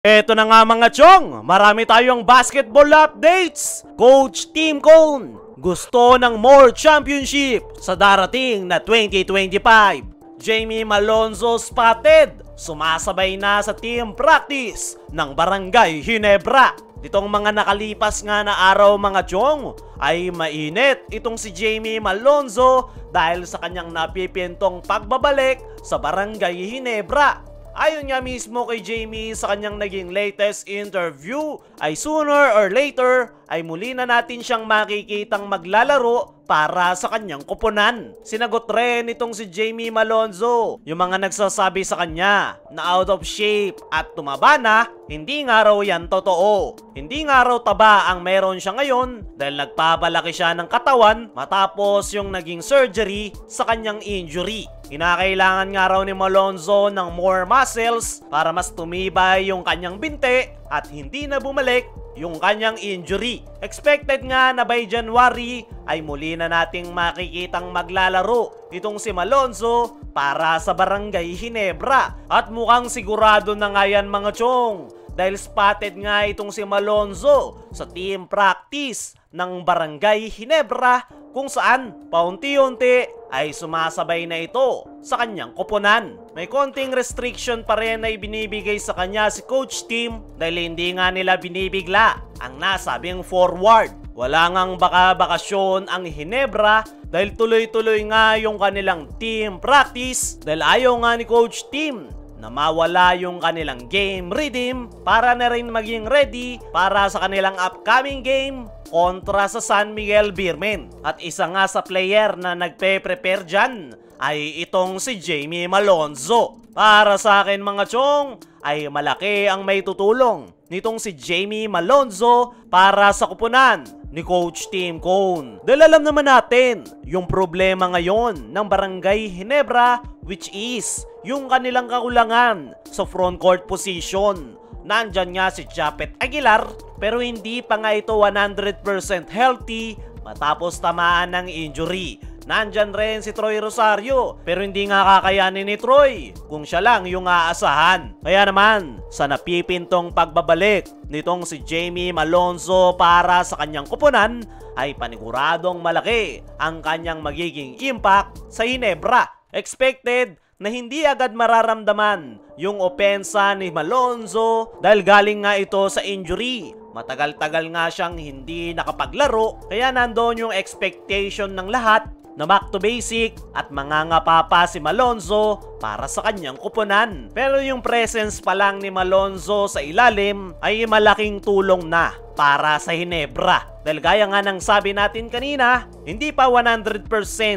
Eto na nga mga chong, marami tayong basketball updates. Coach Tim Cone gusto ng more championship sa darating na 2025. Jamie Malonzo spotted, sumasabay na sa team practice ng Barangay Ginebra. Ditong mga nakalipas nga na araw mga chong ay mainit itong si Jamie Malonzo dahil sa kanyang napipintong pagbabalik sa Barangay Ginebra. Ayon nga mismo kay Jamie sa kanyang naging latest interview ay sooner or later ay muli na natin siyang makikitang maglalaro para sa kanyang koponan. Sinagot rin itong si Jamie Malonzo yung mga nagsasabi sa kanya na out of shape at tumaba na, hindi nga raw yan totoo. Hindi nga raw taba ang meron siya ngayon dahil nagpapalaki siya ng katawan matapos yung naging surgery sa kanyang injury. Kinakailangan nga raw ni Malonzo ng more muscles para mas tumibay yung kanyang binte at hindi na bumalik yung kanyang injury. Expected nga na by January ay muli na nating makikitang maglalaro itong si Malonzo para sa Barangay Ginebra. At mukhang sigurado na nga yan mga chong dahil spotted nga itong si Malonzo sa team practice ng Barangay Ginebra kung saan paunti-unti ay sumasabay na ito sa kanyang koponan. May konting restriction pa rin na ibinibigay sa kanya si Coach Tim dahil hindi nga nila binibigla ang nasabing forward. Wala ngang baka-bakasyon ang Ginebra dahil tuloy-tuloy nga yung kanilang team practice dahil ayaw nga ni Coach Tim na mawala yung kanilang game rhythm para na rin maging ready para sa kanilang upcoming game kontra sa San Miguel Beermen. At isa nga sa player na nagpe-prepare dyan ay itong si Jamie Malonzo. Para sa akin mga chong ay malaki ang may tutulong nitong si Jamie Malonzo para sa kupunan ni Coach Tim Cone. Dahil alam naman natin yung problema ngayon ng Barangay Ginebra which is yung kanilang kakulangan sa front court position. Nandyan nga si Japet Aguilar pero hindi pa nga ito 100% healthy matapos tamaan ng injury. Nandyan rin si Troy Rosario pero hindi nga kakayanin ni Troy kung siya lang yung aasahan. Kaya naman sa napipintong pagbabalik nitong si Jamie Malonzo para sa kanyang koponan ay paniguradong malaki ang kanyang magiging impact sa Ginebra. Expected na hindi agad mararamdaman yung opensa ni Malonzo dahil galing nga ito sa injury. Matagal-tagal nga siyang hindi nakapaglaro kaya nandoon yung expectation ng lahat na back to basic at mangangapa pa si Malonzo para sa kanyang kuponan. Pero yung presence pa lang ni Malonzo sa ilalim ay malaking tulong na para sa Ginebra. Dahil gaya nga ng sabi natin kanina, hindi pa 100%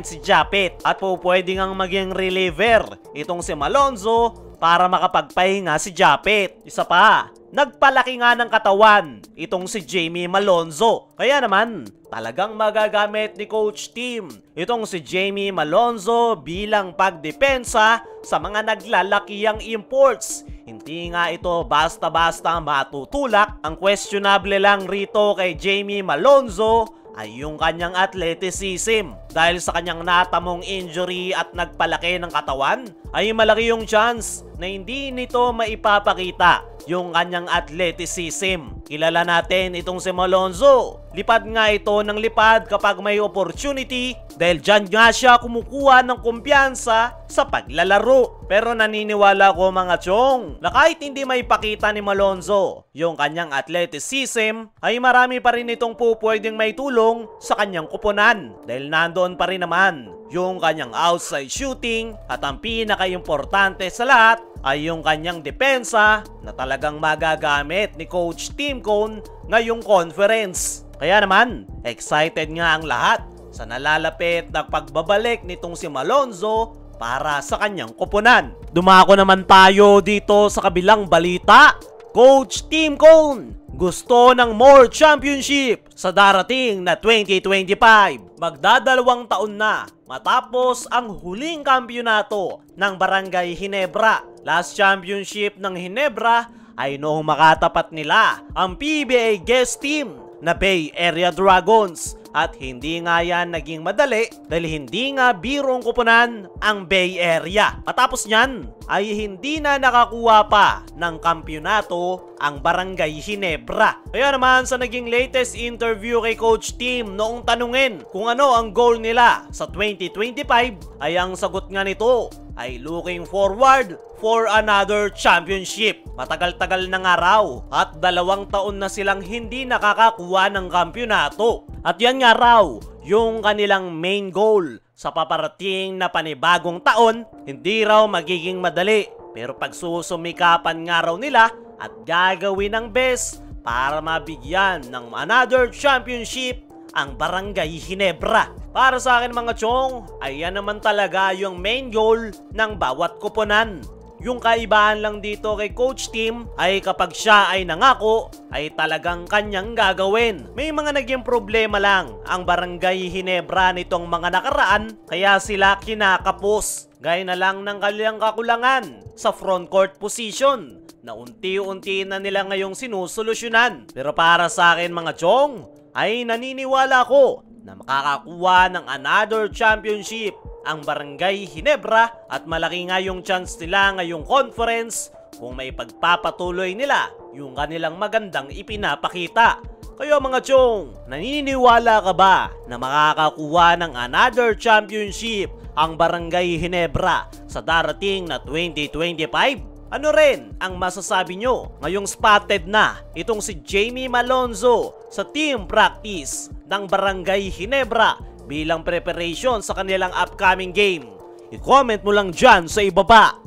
si Japet at pwede ngang maging reliever itong si Malonzo para makapagpahinga si Japet. Isa pa, nagpalaki nga ng katawan itong si Jamie Malonzo. Kaya naman, talagang magagamit ni Coach Tim itong si Jamie Malonzo bilang pagdepensa sa mga naglalakiyang imports. Hindi nga ito basta-basta matutulak. Ang questionable lang rito kay Jamie Malonzo ay yung kanyang athleticism. Dahil sa kanyang natamong injury at nagpalaki ng katawan, ay malaki yung chance na hindi nito maipapakita yung kanyang athleticism. Kilala natin itong si Malonzo. Lipad nga ito ng lipad kapag may opportunity dahil dyan nga siya kumukuha ng kumpiyansa sa paglalaro. Pero naniniwala ko mga chong na kahit hindi maipakita ni Malonzo yung kanyang athleticism ay marami pa rin itong pwedeng may tulong sa kanyang kuponan dahil nandoon pa rin naman yung kanyang outside shooting at ang pinaka-importante sa lahat ay yung kanyang depensa na talagang magagamit ni Coach Tim Cone ngayong conference. Kaya naman, excited nga ang lahat sa nalalapit na pagbabalik nitong si Malonzo para sa kanyang koponan. Dumako naman tayo dito sa kabilang balita. Coach Tim Cone gusto ng more championship sa darating na 2025. Magdadalawang taon na matapos ang huling kampyonato ng Barangay Ginebra. Last championship ng Ginebra ay noong makatapat nila ang PBA guest team na Bay Area Dragons. At hindi nga yan naging madali dahil hindi nga birong kupunan ang Bay Area. Matapos nyan ay hindi na nakakuha pa ng kampyonato ang Barangay Ginebra. Kaya naman sa naging latest interview kay Coach Tim noong tanungin kung ano ang goal nila sa 2025 ay ang sagot nga nito ay looking forward for another championship. Matagal-tagal na nga raw at 2 taon na silang hindi nakakakuha ng kampyonato. At yan nga raw yung kanilang main goal sa paparating na panibagong taon. Hindi raw magiging madali pero pagsusumikapan nga raw nila at gagawin ng best para mabigyan ng another championship ang Barangay Ginebra. Para sa akin mga chong, ayan naman talaga yung main goal ng bawat koponan. Yung kaibahan lang dito kay Coach Tim ay kapag siya ay nangako, ay talagang kanyang gagawin. May mga naging problema lang ang Barangay Ginebra nitong mga nakaraan, kaya sila kinakapos. Gaya na lang ng kanilang kakulangan sa front court position na unti-unti na nila ngayong sinusolusyonan. Pero para sa akin mga chong, ay naniniwala ko na makakakuha ng another championship ang Barangay Ginebra at malaki nga yung chance nila ngayong conference kung may pagpapatuloy nila yung kanilang magandang ipinapakita. Kaya mga chong, naniniwala ka ba na makakakuha ng another championship ang Barangay Ginebra sa darating na 2025? Ano rin ang masasabi nyo ngayong spotted na itong si Jamie Malonzo sa team practice ng Barangay Ginebra bilang preparation sa kanilang upcoming game? I-comment mo lang dyan sa ibaba.